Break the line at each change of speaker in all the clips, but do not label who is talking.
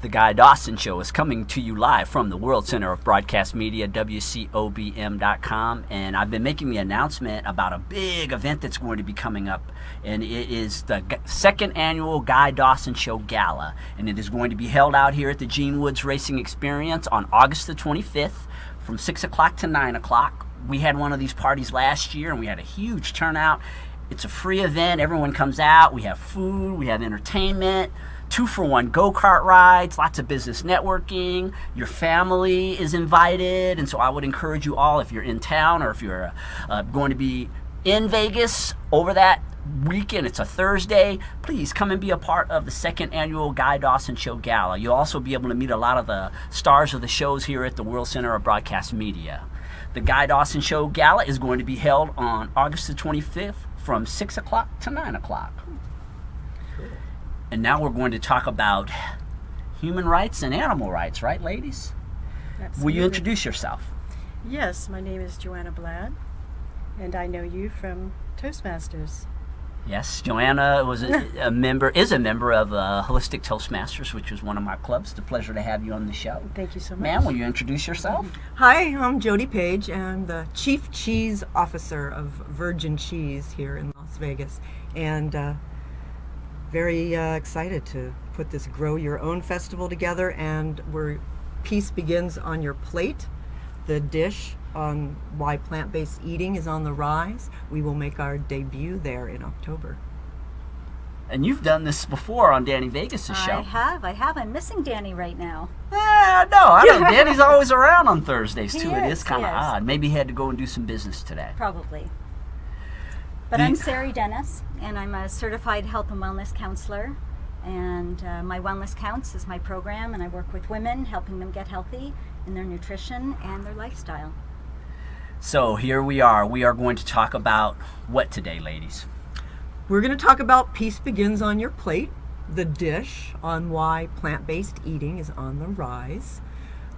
The Guy Dawson Show is coming to you live from the World Center of Broadcast Media, WCOBM.com, and I've been making the announcement about a big event that's going to be coming up, and it is the second annual Guy Dawson Show Gala, and it is going to be held out here at the Gene Woods Racing Experience on August the 25th from 6 o'clock to 9 o'clock. We had one of these parties last year, and we had a huge turnout. It's a free event. Everyone comes out. We have food. We have entertainment. 2-for-1 go-kart rides, lots of business networking. Your family is invited, and so I would encourage you all, if you're in town or if you're going to be in Vegas over that weekend, it's a Thursday, please come and be a part of the second annual Guy Dawson Show Gala. You'll also be able to meet a lot of the stars of the shows here at the World Center of Broadcast Media. The Guy Dawson Show Gala is going to be held on August the 25th from 6 o'clock to 9 o'clock. And now we're going to talk about human rights and animal rights, right, ladies?
Absolutely.
Will you introduce yourself?
Yes, my name is Joanna Blad, and I know you from Toastmasters.
Yes, Joanna is a member of Holistic Toastmasters, which is one of my clubs. It's a pleasure to have you on the show.
Thank you so much.
Ma'am, will you introduce yourself?
Hi, I'm Jody Page. I'm the Chief Cheese Officer of Virgin Cheese here in Las Vegas, and very excited to put this Grow Your Own festival together, and where peace begins on your plate. The dish on why plant-based eating is on the rise. We will make our debut there in October.
And you've done this before on Danny Vegas' show.
I have. I'm missing Danny right now.
No, I know. Danny's always around on Thursdays, too. It is kind of
He is.
odd. Maybe he had to go and do some business today.
Probably. But I'm Sari Dennis, and I'm a certified health and wellness counselor. And my Wellness Counts is my program, and I work with women, helping them get healthy in their nutrition and their lifestyle.
So here we are. We are going to talk about what today, ladies?
We're going to talk about Peace Begins on Your Plate, the dish on why plant-based eating is on the rise.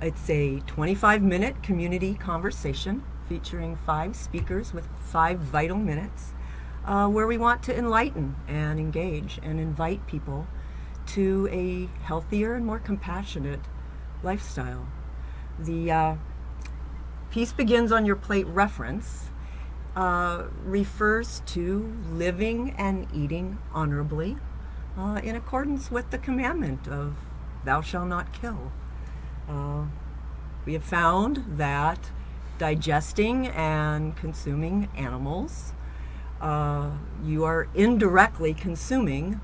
It's a 25-minute community conversation featuring 5 speakers with 5 vital minutes, where we want to enlighten and engage and invite people to a healthier and more compassionate lifestyle. The Peace Begins on Your Plate reference refers to living and eating honorably in accordance with the commandment of thou shalt not kill. We have found that digesting and consuming animals, you are indirectly consuming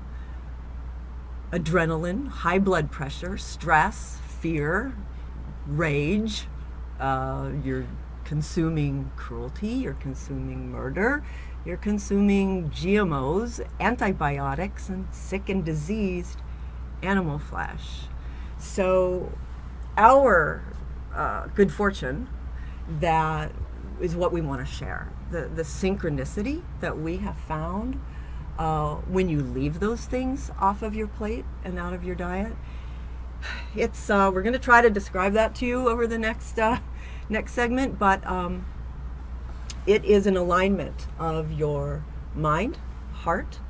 adrenaline, high blood pressure, stress, fear, rage. You're consuming cruelty, you're consuming murder, you're consuming GMOs, antibiotics, and sick and diseased animal flesh. So our good fortune, that is what we want to share. The synchronicity that we have found when you leave those things off of your plate and out of your diet. It's we're going to try to describe that to you over the next segment, but it is an alignment of your mind, heart,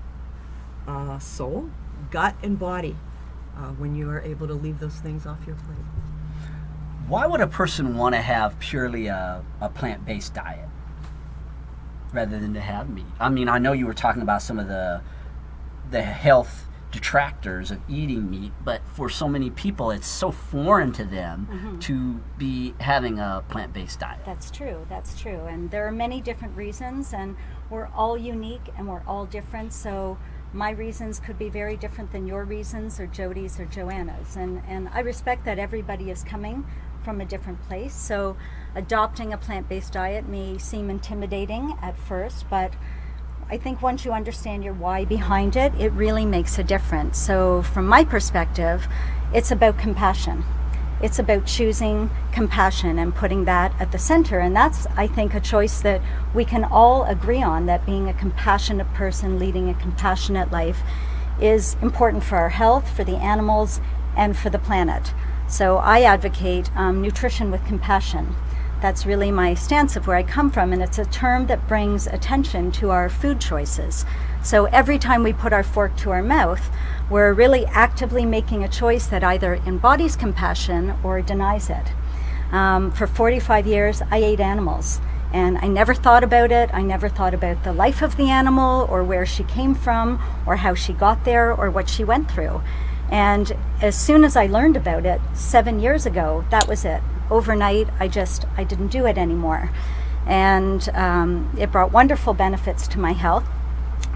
soul, gut, and body when you are able to leave those things off your plate.
Why would a person want to have purely a plant-based diet rather than to have meat? I mean, I know you were talking about some of the health detractors of eating meat, but for so many people it's so foreign to them to be having a plant-based diet.
That's true. And there are many different reasons, and we're all unique and we're all different. So my reasons could be very different than your reasons or Jody's or Joanna's. And I respect that everybody is coming from a different place. So adopting a plant-based diet may seem intimidating at first, but I think once you understand your why behind it, it really makes a difference. So from my perspective, it's about compassion. It's about choosing compassion and putting that at the center. And that's, I think, a choice that we can all agree on, that being a compassionate person, leading a compassionate life is important for our health, for the animals, and for the planet. So I advocate nutrition with compassion. that's really my stance of where I come from, and it's a term that brings attention to our food choices. So every time we put our fork to our mouth, we're really actively making a choice that either embodies compassion or denies it. For 45 years, I ate animals, and I never thought about it. I never thought about the life of the animal, or where she came from, or how she got there, or what she went through. And as soon as I learned about it 7 years ago, that was it. Overnight, I didn't do it anymore. And it brought wonderful benefits to my health.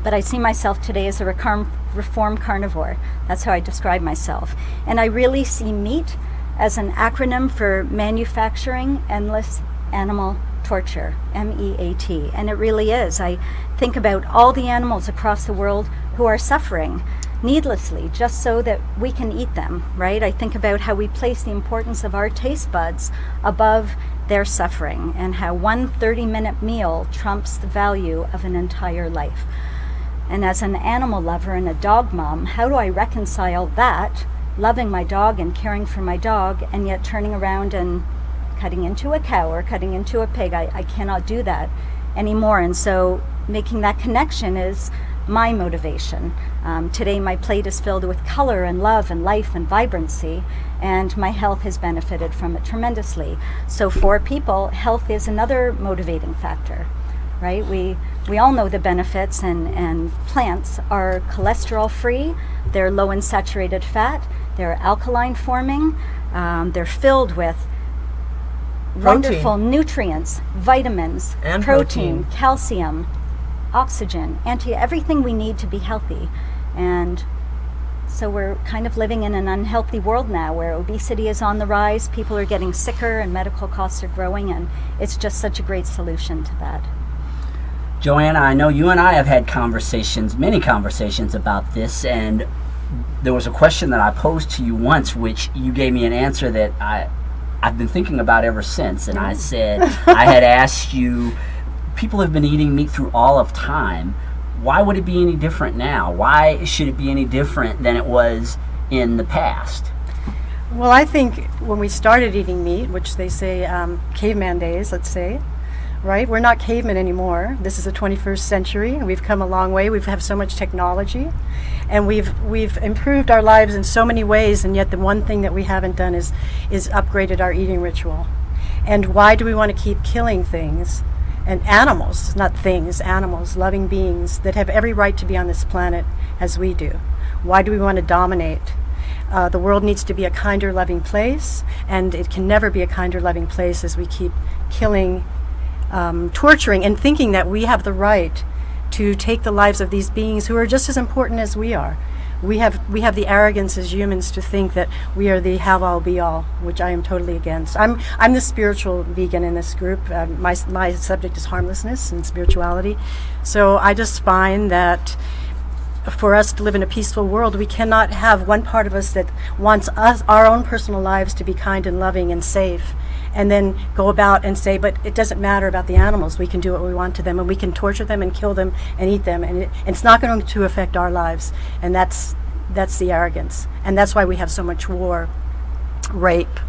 But I see myself today as a reformed carnivore. That's how I describe myself. And I really see meat as an acronym for manufacturing endless animal torture, MEAT. And it really is. I think about all the animals across the world who are suffering needlessly just so that we can eat them, right? I think about how we place the importance of our taste buds above their suffering, and how one 30-minute meal trumps the value of an entire life. And as an animal lover and a dog mom, how do I reconcile that, loving my dog and caring for my dog, and yet turning around and cutting into a cow or cutting into a pig? I cannot do that anymore. And so making that connection is my motivation. Today my plate is filled with color and love and life and vibrancy, and my health has benefited from it tremendously. So for people, health is another motivating factor, right? We all know the benefits, and plants are cholesterol free, they're low in saturated fat, they're alkaline forming, they're filled with wonderful nutrients, vitamins,
and
protein, calcium, oxygen, everything we need to be healthy. And so we're kind of living in an unhealthy world now, where obesity is on the rise, people are getting sicker, and medical costs are growing, and it's just such a great solution to that.
Joanna, I know you and I have had many conversations about this, and there was a question that I posed to you once, which you gave me an answer that I've been thinking about ever since. And I said, I had asked you, people have been eating meat through all of time. Why would it be any different now? Why should it be any different than it was in the past?
Well, I think when we started eating meat, which they say caveman days, let's say, right? We're not cavemen anymore. This is the 21st century, and we've come a long way. We have so much technology, and we've improved our lives in so many ways, and yet the one thing that we haven't done is upgraded our eating ritual. And why do we want to keep killing things? And animals, not things, animals, loving beings that have every right to be on this planet as we do. Why do we want to dominate? The world needs to be a kinder, loving place, and it can never be a kinder, loving place as we keep killing, torturing, and thinking that we have the right to take the lives of these beings who are just as important as we are. We have the arrogance as humans to think that we are the have-all, be-all, which I am totally against. I'm the spiritual vegan in this group. My subject is harmlessness and spirituality. So I just find that for us to live in a peaceful world, we cannot have one part of us that wants our own personal lives to be kind and loving and safe, and then go about and say, but it doesn't matter about the animals. We can do what we want to them, and we can torture them and kill them and eat them, and it's not going to affect our lives. And that's the arrogance, and that's why we have so much war, rape,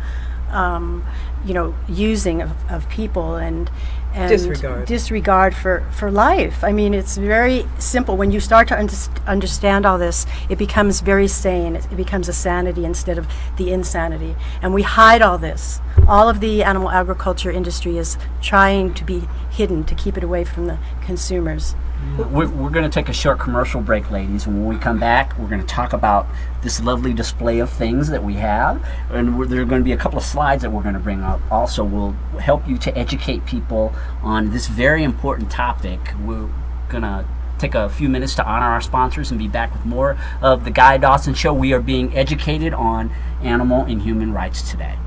using of people, and disregard for life. I mean, it's very simple. When you start to understand all this, it becomes very sane. It becomes a sanity instead of the insanity. And we hide all this. All of the animal agriculture industry is trying to be hidden, to keep it away from the consumers.
We're going to take a short commercial break, ladies, and when we come back, we're going to talk about this lovely display of things that we have, and there are going to be a couple of slides that we're going to bring up. Also, we'll help you to educate people on this very important topic. We're going to take a few minutes to honor our sponsors and be back with more of the Guy Dawson Show. We are being educated on animal and human rights today.